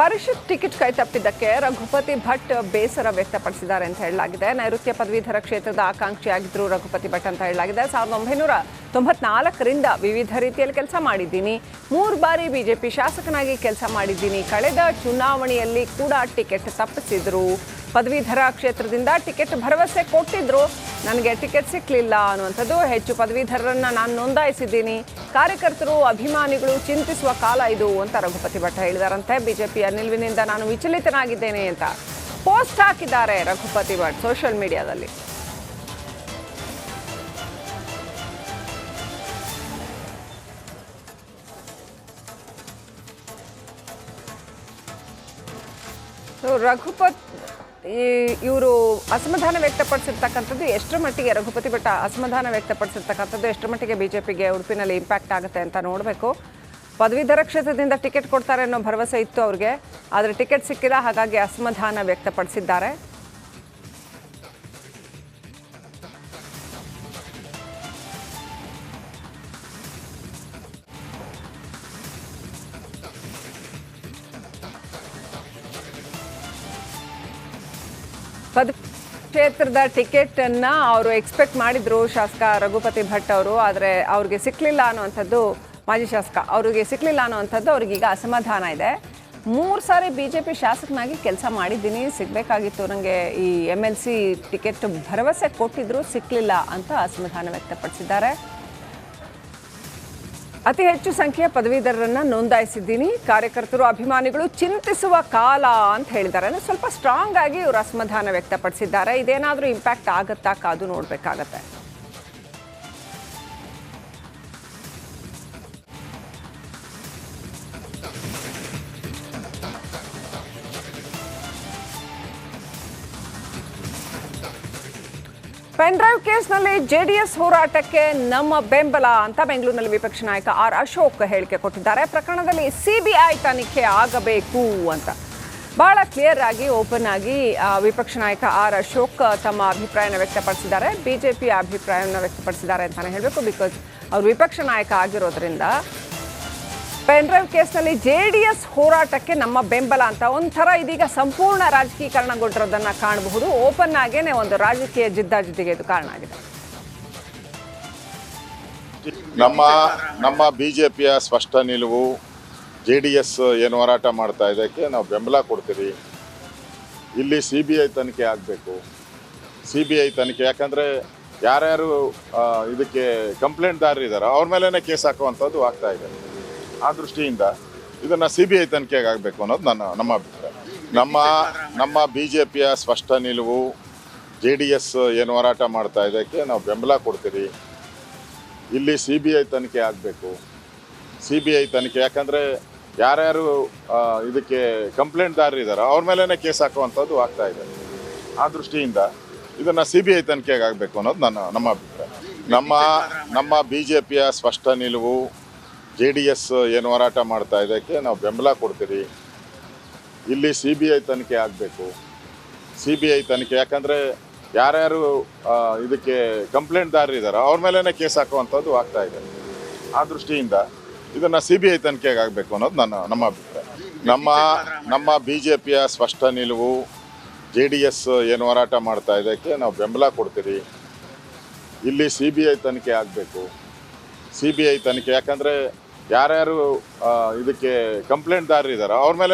ಪರಿಷತ್ ticket ಕೈತಪ್ಪಿದ್ದಕ್ಕೆ Raghupati Bhat ಬೇಸರ ವ್ಯಕ್ತಪಡಿಸಿದ್ದಾರೆ ಅಂತ ಹೇಳಲಾಗಿದೆ. ನೈಋತ್ಯ ಪದವೀಧರ ಕ್ಷೇತ್ರದ ಆಕಾಂಕ್ಷಿಯಾಗಿದ್ದರು ರಘುಪತಿ ಭಟ್ ಅಂತ ಹೇಳಲಾಗಿದೆ. 1994ರಿಂದ ವಿವಿಧ ರೀತಿಯಲ್ಲಿ ಕೆಲಸ ಮಾಡಿದ್ದೀನಿ. 3 ಬಾರಿ ಬಿಜೆಪಿ ಶಾಸಕನಾಗಿ ಕೆಲಸ ಮಾಡಿದ್ದೀನಿ. ಕಳೆದ ಚುನಾವಣೆಯಲ್ಲಿ ಕೂಡ ಟಿಕೆಟ್ ತಪ್ಪಿಸಿದ್ರು. ಪದವೀಧರ ಕ್ಷೇತ್ರದಿಂದ ಟಿಕೆಟ್ ಭರವಸೆ ಕೊಟ್ಟಿದ್ರು, ನನಗೆ ಟಿಕೆಟ್ ಸಿಕ್ಕಲಿಲ್ಲ ಅನ್ನುವಂಥದ್ದು. ಹೆಚ್ಚು ಪದವೀಧರರನ್ನ ನಾನು ನೋಂದಾಯಿಸಿದ್ದೀನಿ. ಕಾರ್ಯಕರ್ತರು ಅಭಿಮಾನಿಗಳು ಚಿಂತಿಸುವ ಕಾಲ ಇದು ಅಂತ ರಘುಪತಿ ಭಟ್ ಹೇಳಿದಾರಂತೆ. ಬಿಜೆಪಿಯ ನಿಲುವಿನಿಂದ ನಾನು ವಿಚಲಿತನಾಗಿದ್ದೇನೆ ಅಂತ ಪೋಸ್ಟ್ ಹಾಕಿದ್ದಾರೆ ರಘುಪತಿ ಭಟ್ ಸೋಷಿಯಲ್ ಮೀಡಿಯಾದಲ್ಲಿ. ರಘುಪತಿ ಇವರು ಅಸಮಾಧಾನ ವ್ಯಕ್ತಪಡಿಸಿರ್ತಕ್ಕಂಥದ್ದು ಎಷ್ಟರ ಮಟ್ಟಿಗೆ, ರಘುಪತಿ ಭಟ್ ಅಸಮಾಧಾನ ವ್ಯಕ್ತಪಡಿಸಿರ್ತಕ್ಕಂಥದ್ದು ಎಷ್ಟರ ಮಟ್ಟಿಗೆ ಬಿಜೆಪಿಗೆ ಉಡುಪಿನಲ್ಲಿ ಇಂಪ್ಯಾಕ್ಟ್ ಆಗುತ್ತೆ ಅಂತ ನೋಡಬೇಕು. ಪದವೀಧರ ಕ್ಷೇತ್ರದಿಂದ ಟಿಕೆಟ್ ಕೊಡ್ತಾರೆ ಅನ್ನೋ ಭರವಸೆ ಇತ್ತು ಅವ್ರಿಗೆ, ಆದರೆ ಟಿಕೆಟ್ ಸಿಕ್ಕಿಲ್ಲ, ಹಾಗಾಗಿ ಅಸಮಾಧಾನ ವ್ಯಕ್ತಪಡಿಸಿದ್ದಾರೆ. ಕ್ಷೇತ್ರದ ಟಿಕೆಟ್ ಅನ್ನ ಅವರು ಎಕ್ಸ್ಪೆಕ್ಟ್ ಮಾಡಿದ್ರು ಶಾಸಕ ರಘುಪತಿ ಭಟ್ ಅವರು, ಆದರೆ ಅವ್ರಿಗೆ ಸಿಕ್ಕಲಿಲ್ಲ ಅನ್ನುವಂಥದ್ದು, ಮಾಜಿ ಶಾಸಕ ಅವ್ರಿಗೆ ಸಿಕ್ಕಲಿಲ್ಲ ಅನ್ನುವಂಥದ್ದು ಅವ್ರಿಗೀಗ ಅಸಮಾಧಾನ ಇದೆ. 3 ಸಾರಿ ಬಿಜೆಪಿ ಶಾಸಕನಾಗಿ ಕೆಲಸ ಮಾಡಿದ್ದೀನಿ, ಸಿಗಬೇಕಾಗಿತ್ತು ನನಗೆ ಈ MLC ಟಿಕೆಟ್ ಭರವಸೆ ಕೊಟ್ಟಿದ್ರು, ಸಿಕ್ಕಲಿಲ್ಲ ಅಂತ ಅಸಮಾಧಾನ ವ್ಯಕ್ತಪಡಿಸಿದ್ದಾರೆ. ಅತಿ ಹೆಚ್ಚು ಸಂಖ್ಯೆಯ ಪದವೀಧರರನ್ನ ನೋಂದಾಯಿಸಿದ್ದೀನಿ, ಕಾರ್ಯಕರ್ತರು ಅಭಿಮಾನಿಗಳು ಚಿಂತಿಸುವ ಕಾಲ ಅಂತ ಹೇಳಿದ್ದಾರೆ. ಅಂದರೆ ಸ್ವಲ್ಪ ಸ್ಟ್ರಾಂಗ್ ಆಗಿ ಇವರು ಅಸಮಾಧಾನ ವ್ಯಕ್ತಪಡಿಸಿದ್ದಾರೆ. ಇದೇನಾದರೂ ಇಂಪ್ಯಾಕ್ಟ್ ಆಗುತ್ತಾ ಕಾದು ನೋಡಬೇಕಾಗತ್ತೆ. ಪೆನ್ಡ್ರೈವ್ ಕೇಸ್ನಲ್ಲಿ JDS ಹೋರಾಟಕ್ಕೆ ನಮ್ಮ ಬೆಂಬಲ ಅಂತ ಬೆಂಗಳೂರಿನಲ್ಲಿ ವಿಪಕ್ಷ ನಾಯಕ ಆರ್ ಅಶೋಕ್ ಹೇಳಿಕೆ ಕೊಟ್ಟಿದ್ದಾರೆ. ಪ್ರಕರಣದಲ್ಲಿ CBI ತನಿಖೆ ಆಗಬೇಕು ಅಂತ ಬಹಳ ಕ್ಲಿಯರ್ ಆಗಿ, ಓಪನ್ ಆಗಿ ವಿಪಕ್ಷ ನಾಯಕ ಆರ್ ಅಶೋಕ್ ತಮ್ಮ ಅಭಿಪ್ರಾಯನ ವ್ಯಕ್ತಪಡಿಸಿದ್ದಾರೆ. ಬಿಜೆಪಿಯ ಅಭಿಪ್ರಾಯವನ್ನು ವ್ಯಕ್ತಪಡಿಸಿದ್ದಾರೆ ಅಂತಾನೆ ಹೇಳಬೇಕು. ಬಿಕಾಸ್ ಅವರು ವಿಪಕ್ಷ ನಾಯಕ ಆಗಿರೋದ್ರಿಂದ ಪೆನ್ಡ್ರೈವ್ ಕೇಸ್ನಲ್ಲಿ JDS ಹೋರಾಟಕ್ಕೆ ನಮ್ಮ ಬೆಂಬಲ ಅಂತ ಒಂಥರ ಇದೀಗ ಸಂಪೂರ್ಣ ರಾಜಕೀಕರಣಗೊಂಡಿರೋದನ್ನ ಕಾಣಬಹುದು. ಓಪನ್ ಆಗೇನೆ ಒಂದು ರಾಜಕೀಯ ಜಿದ್ದಾಜಿದ್ದಿಗೆ ಇದು ಕಾರಣ ಆಗಿದೆ. ನಮ್ಮ ಬಿಜೆಪಿಯ ಸ್ಪಷ್ಟ ನಿಲುವು, JDS ಏನು ಹೋರಾಟ ಮಾಡ್ತಾ ಇದಕ್ಕೆ ನಾವು ಬೆಂಬಲ ಕೊಡ್ತೀವಿ. ಇಲ್ಲಿ CBI ತನಿಖೆ ಆಗಬೇಕು. CBI ತನಿಖೆ, ಯಾಕಂದರೆ ಯಾರ್ಯಾರು ಇದಕ್ಕೆ ಕಂಪ್ಲೇಂಟ್ದಾರರು ಇದ್ದಾರೆ ಅವ್ರ ಮೇಲೇ ಕೇಸ್ ಹಾಕುವಂಥದ್ದು ಆಗ್ತಾ ಇದೆ. ಆ ದೃಷ್ಟಿಯಿಂದ ಇದನ್ನು CBI ತನಿಖೆಗೆ ಆಗಬೇಕು ಅನ್ನೋದು ನಮ್ಮ ಅಭಿಪ್ರಾಯ. ನಮ್ಮ ಬಿಜೆಪಿಯ ಸ್ಪಷ್ಟ ನಿಲುವು, JDS ಏನು ಹೋರಾಟ ಮಾಡ್ತಾ ಇದಕ್ಕೆ ನಾವು ಬೆಂಬಲ ಕೊಡ್ತೀವಿ. ಇಲ್ಲಿ CBI ತನಿಖೆ ಆಗಬೇಕು. CBI ತನಿಖೆ, ಯಾಕಂದರೆ ಯಾರ್ಯಾರು ಇದಕ್ಕೆ ಕಂಪ್ಲೇಂಟ್ದಾರರು ಇದ್ದಾರೆ ಅವ್ರ ಮೇಲೇ ಕೇಸ್ ಹಾಕುವಂಥದ್ದು ಆಗ್ತಾ ಇದೆ. ಆ ದೃಷ್ಟಿಯಿಂದ ಇದನ್ನು CBI ತನಿಖೆಗೆ ಆಗಬೇಕು ಅನ್ನೋದು ನಮ್ಮ ಅಭಿಪ್ರಾಯ. ನಮ್ಮ ಬಿಜೆಪಿಯ ಸ್ಪಷ್ಟ ನಿಲುವು, JDS ಏನು ಹೋರಾಟ ಮಾಡ್ತಾ ಇದಕ್ಕೆ ನಾವು ಬೆಂಬಲ ಕೊಡ್ತೀವಿ. ಇಲ್ಲಿ CBI ತನಿಖೆ ಆಗಬೇಕು. CBI ತನಿಖೆ, ಯಾಕಂದರೆ ಯಾರ್ಯಾರು ಇದಕ್ಕೆ ಕಂಪ್ಲೇಂಟ್ದಾರರು ಇದ್ದಾರೆ ಅವ್ರ ಮೇಲೇ ಕೇಸ್ ಹಾಕುವಂಥದ್ದು ಆಗ್ತಾ ಇದೆ. ಆ ದೃಷ್ಟಿಯಿಂದ ಇದನ್ನು CBI ತನಿಖೆಗೆ ಆಗಬೇಕು ಅನ್ನೋದು ನಮ್ಮ ಅಭಿಪ್ರಾಯ. ನಮ್ಮ ಬಿಜೆಪಿಯ ಸ್ಪಷ್ಟ ನಿಲುವು, JDS ಏನು ಹೋರಾಟ ಮಾಡ್ತಾ ಇದಕ್ಕೆ ನಾವು ಬೆಂಬಲ ಕೊಡ್ತೀವಿ. ಇಲ್ಲಿ CBI ತನಿಖೆ ಆಗಬೇಕು. CBI ತನಿಖೆ, ಯಾಕಂದರೆ ಯಾರ್ಯಾರು ಇದಕ್ಕೆ ಕಂಪ್ಲೇಂಟ್ದಾರರು ಇದ್ದಾರೆ ಅವ್ರ ಮೇಲೆ